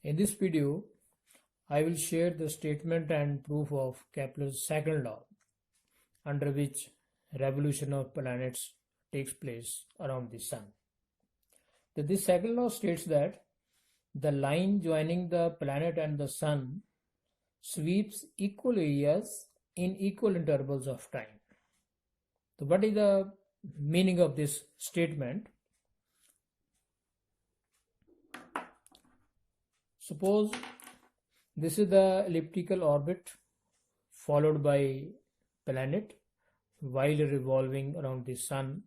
In this video, I will share the statement and proof of Kepler's second law, under which revolution of planets takes place around the Sun. So this second law states that the line joining the planet and the Sun sweeps equal areas in equal intervals of time. So what is the meaning of this statement? Suppose this is the elliptical orbit followed by planet while revolving around the Sun.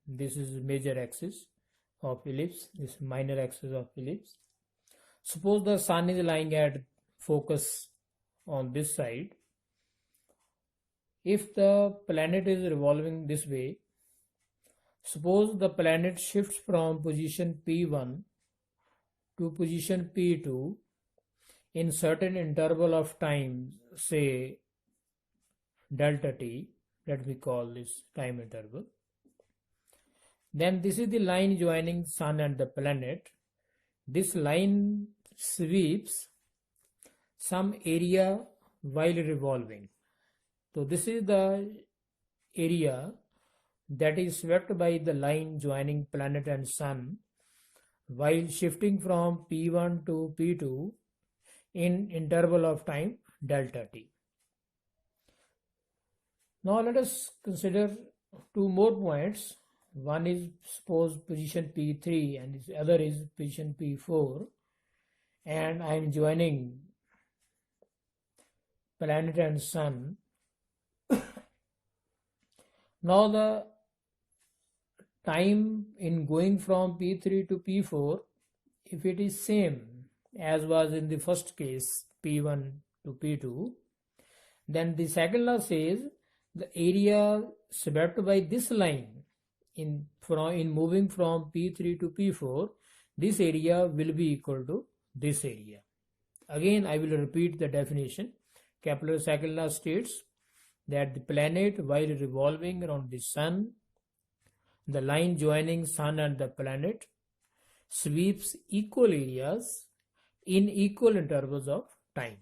This is major axis of ellipse, this minor axis of ellipse. Suppose the Sun is lying at focus on this side. If the planet is revolving this way, suppose the planet shifts from position P1 to position P2 in certain interval of time, say delta t, let me call this time interval. Then this is the line joining Sun and the planet. This line sweeps some area while revolving. So this is the area that is swept by the line joining planet and Sun while shifting from P1 to P2 in interval of time delta t. Now let us consider two more points. One is suppose position P3 and the other is position P4, and I am joining planet and Sun. Now the time in going from P3 to P4, if it is same as was in the first case P1 to P2, then the second law says the area swept by this line in moving from P3 to P4, this area will be equal to this area. Again, I will repeat the definition. Kepler's second law states that the planet, while revolving around the Sun, the line joining Sun and the planet sweeps equal areas in equal intervals of time.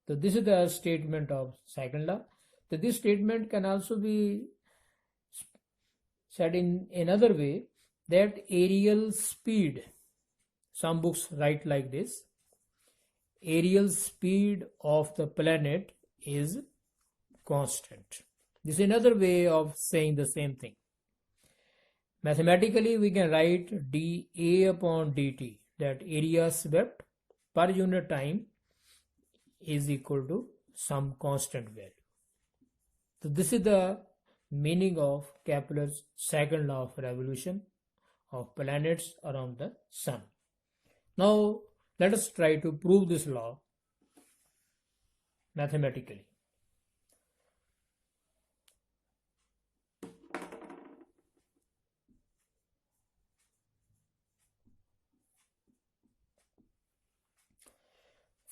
So this is the statement of second law. So this statement can also be said in another way, that aerial speed, some books write like this, aerial speed of the planet is constant. This is another way of saying the same thing. Mathematically, we can write dA upon dt, that area swept per unit time is equal to some constant value. So this is the meaning of Kepler's second law of revolution of planets around the Sun. Now let us try to prove this law mathematically.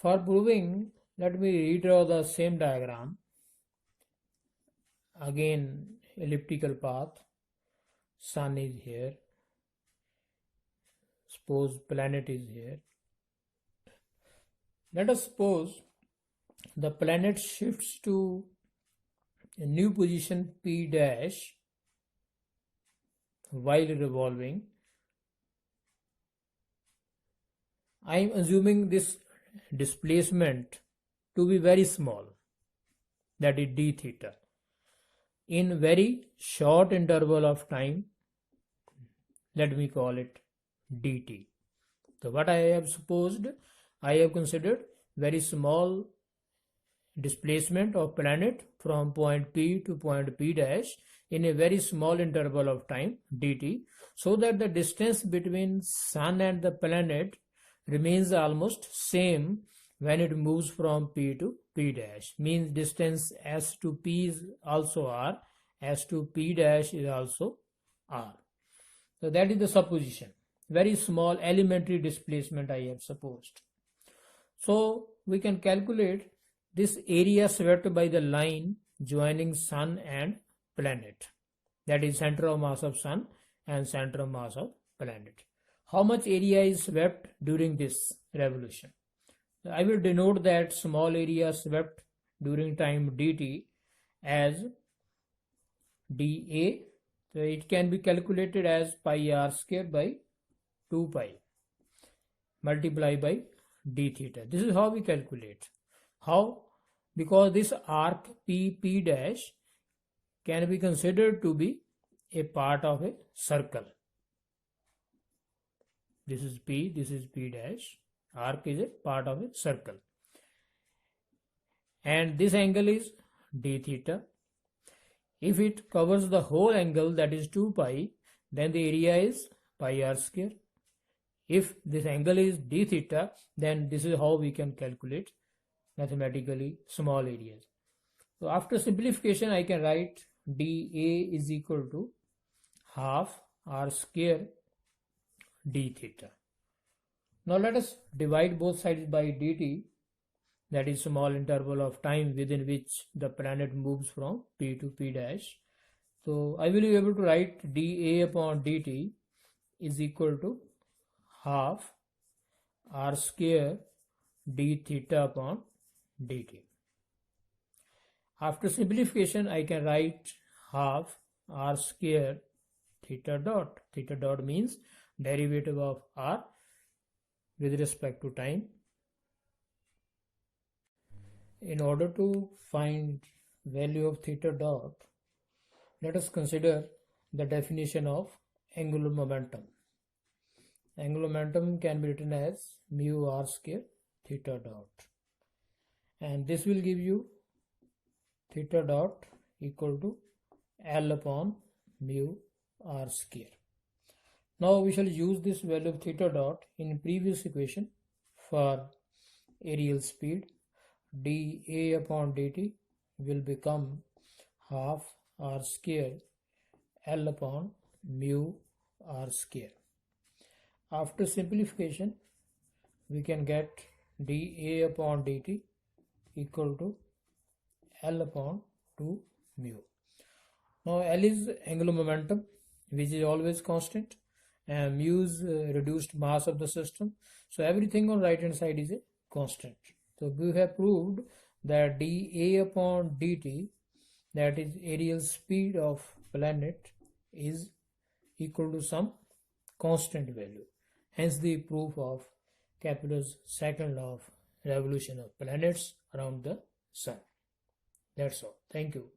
For proving, let me redraw the same diagram. Again, elliptical path, Sun is here, suppose planet is here. Let us suppose the planet shifts to a new position P dash while revolving. I am assuming this displacement to be very small, that is d theta, in very short interval of time, let me call it dt. So what I have supposed, I have considered very small displacement of planet from point P to point P dash in a very small interval of time dt, so that the distance between Sun and the planet remains almost same when it moves from P to P dash. Means distance S to P is also R, S to P dash is also R. So that is the supposition. Very small elementary displacement I have supposed. So we can calculate this area swept by the line joining Sun and planet. That is center of mass of Sun and center of mass of planet. How much area is swept during this revolution? I will denote that small area swept during time dt as dA. So it can be calculated as pi r square by 2 pi multiplied by d theta. This is how we calculate. How? Because this arc P dash can be considered to be a part of a circle. This is P, this is P dash. Arc is a part of a circle. And this angle is d theta. If it covers the whole angle, that is 2 pi, then the area is pi r square. If this angle is d theta, then this is how we can calculate mathematically small areas. So after simplification, I can write dA is equal to half r square d theta. Now let us divide both sides by dt, that is small interval of time within which the planet moves from P to P dash. So I will be able to write dA upon dt is equal to half r square d theta upon dt. After simplification, I can write half r square theta dot. Theta dot means derivative of r with respect to time. In order to find value of theta dot, let us consider the definition of angular momentum. Angular momentum can be written as mu r square theta dot, and this will give you theta dot equal to L upon mu r square. Now we shall use this value of theta dot in previous equation for aerial speed. dA upon dt will become half r square L upon mu r square. After simplification, we can get dA upon dt equal to L upon 2 mu. Now L is angular momentum, which is always constant, and mu is reduced mass of the system. So everything on right hand side is a constant. So we have proved that dA upon dt, that is aerial speed of planet, is equal to some constant value. Hence the proof of Kepler's second law of revolution of planets around the sun. That's all. Thank you.